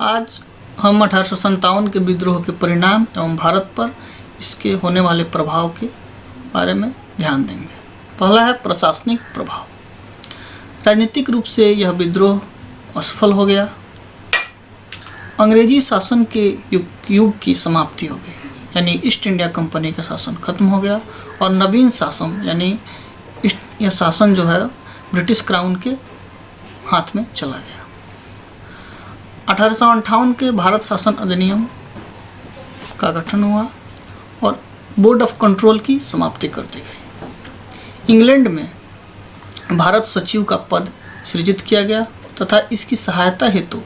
आज हम 1857 के विद्रोह के परिणाम एवं भारत पर इसके होने वाले प्रभाव के बारे में ध्यान देंगे। पहला है प्रशासनिक प्रभाव। राजनीतिक रूप से यह विद्रोह असफल हो गया। अंग्रेजी शासन के युग की समाप्ति हो गई, यानी ईस्ट इंडिया कंपनी का शासन खत्म हो गया और नवीन शासन यानी यह शासन जो है ब्रिटिश क्राउन के हाथ में चला गया। 1858 के भारत शासन अधिनियम का गठन हुआ और बोर्ड ऑफ कंट्रोल की समाप्ति कर दी गई। इंग्लैंड में भारत सचिव का पद सृजित किया गया तथा इसकी सहायता हेतु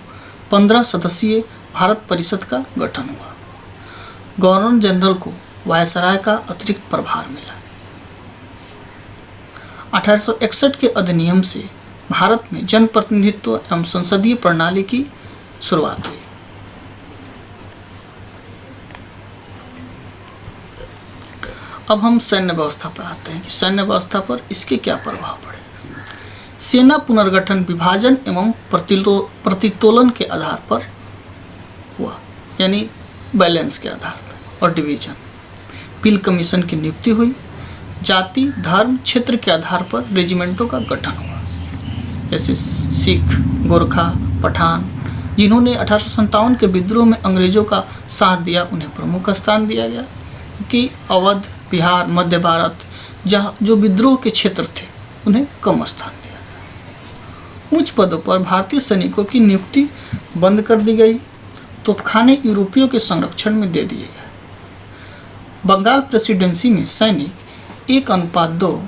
15 सदस्यीय भारत परिषद का गठन हुआ। गवर्नर जनरल को वायसराय का अतिरिक्त प्रभार मिला। 1861 के अधिनियम से भारत में जनप्रतिनिधित्व एवं संसदीय प्रणाली की शुरुआत हुई। अब हम सैन्य व्यवस्था पर आते हैं कि सैन्य व्यवस्था पर इसके क्या प्रभाव पड़े। सेना पुनर्गठन विभाजन एवं प्रतितोलन के आधार पर हुआ, यानी बैलेंस के आधार पर, और डिवीजन। पील कमीशन की नियुक्ति हुई। जाति, धर्म, क्षेत्र के आधार पर रेजिमेंटों का गठन हुआ, जैसे सिख, गोरखा, पठान। जिन्होंने 1857 के विद्रोह में अंग्रेजों का साथ दिया उन्हें प्रमुख स्थान दिया गया, क्योंकि अवध, बिहार, मध्य भारत जहाँ जो विद्रोह के क्षेत्र थे उन्हें कम स्थान दिया गया। उच्च पदों पर भारतीय सैनिकों की नियुक्ति बंद कर दी गई। तोपखाने यूरोपियों के संरक्षण में दे दिए गए। बंगाल प्रेसिडेंसी में सैनिक 1:2,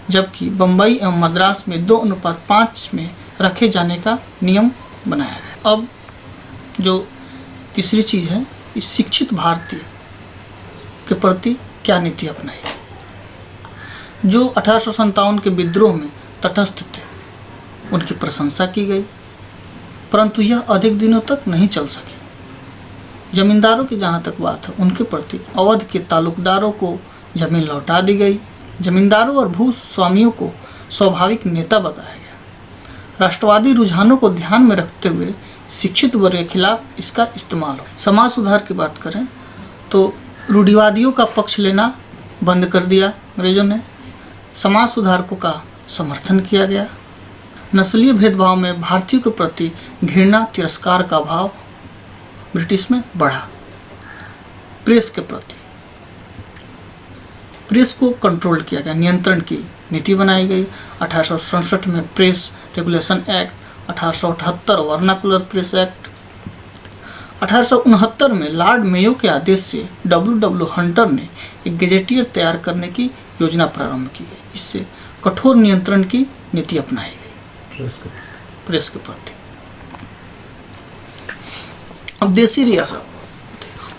जबकि बम्बई एवं मद्रास में 2:5 में रखे जाने का नियम बनाया गया। अब जो तीसरी चीज़ है, इस शिक्षित भारतीय के प्रति क्या नीति अपनाई। जो 1857 के विद्रोह में तटस्थ थे उनकी प्रशंसा की गई, परंतु यह अधिक दिनों तक नहीं चल सकी। जमींदारों की जहाँ तक बात है, उनके प्रति अवध के तालुकदारों को जमीन लौटा दी गई। जमींदारों और भूस्वामियों को स्वाभाविक नेता बताया गया। राष्ट्रवादी रुझानों को ध्यान में रखते हुए शिक्षित वर्ग के खिलाफ इसका इस्तेमाल हो। समाज सुधार की बात करें तो रूढ़िवादियों का पक्ष लेना बंद कर दिया अंग्रेजों ने। समाज सुधारकों का समर्थन किया गया। नस्लीय भेदभाव में भारतीयों के प्रति घृणा, तिरस्कार का भाव ब्रिटिश में बढ़ा। प्रेस के प्रति प्रेस को कंट्रोल किया गया, नियंत्रण की नीति बनाई गई। 1867 में press regulation act, 1878 vernacular press act, 1869 में लॉर्ड मेयो के आदेश से W. हंटर ने एक गजेटियर तैयार करने की योजना प्रारंभ की गई। इससे कठोर नियंत्रण की नीति अपनाई गई प्रेस के प्रति। अब देसी रियासत,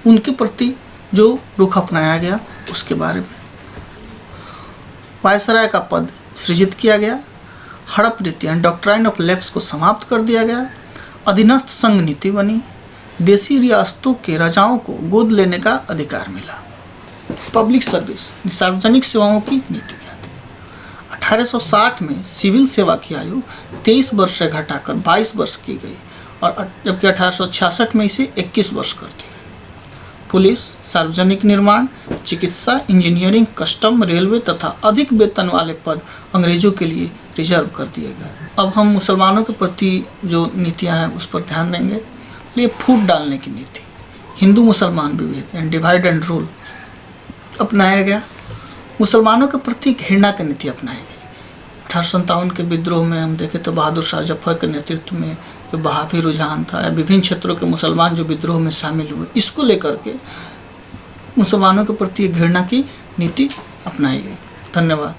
उनके प्रति जो रुख अपनाया गया उसके बारे में। वायसराय का पद सृजित किया गया। हड़प रीतियाँ, डॉक्ट्राइन ऑफ लेप्स को समाप्त कर दिया गया। अधीनस्थ संघ नीति बनी। देसी रियासतों के राजाओं को गोद लेने का अधिकार मिला। पब्लिक सर्विस, सार्वजनिक सेवाओं की नीति क्या थी। 1860 में सिविल सेवा की आयु 23 वर्ष से घटाकर 22 वर्ष की गई और जबकि 1866 में इसे 21 वर्ष कर दी गई। पुलिस, सार्वजनिक निर्माण, चिकित्सा, इंजीनियरिंग, कस्टम, रेलवे तथा अधिक वेतन वाले पद अंग्रेजों के लिए रिजर्व कर दिए गए। अब हम मुसलमानों के प्रति जो नीतियां हैं उस पर ध्यान देंगे। लिए फूट डालने की नीति, हिंदू मुसलमान विभेद एंड डिवाइड एंड रूल अपनाया गया। मुसलमानों के प्रति घृणा की नीति अपनाई गई। 1857 के विद्रोह में हम देखें तो बहादुर शाह जफर के नेतृत्व में जो बहावी रुझान था, या विभिन्न क्षेत्रों के मुसलमान जो विद्रोह में शामिल हुए, इसको लेकर के मुसलमानों के प्रति घृणा की नीति अपनाई गई। धन्यवाद।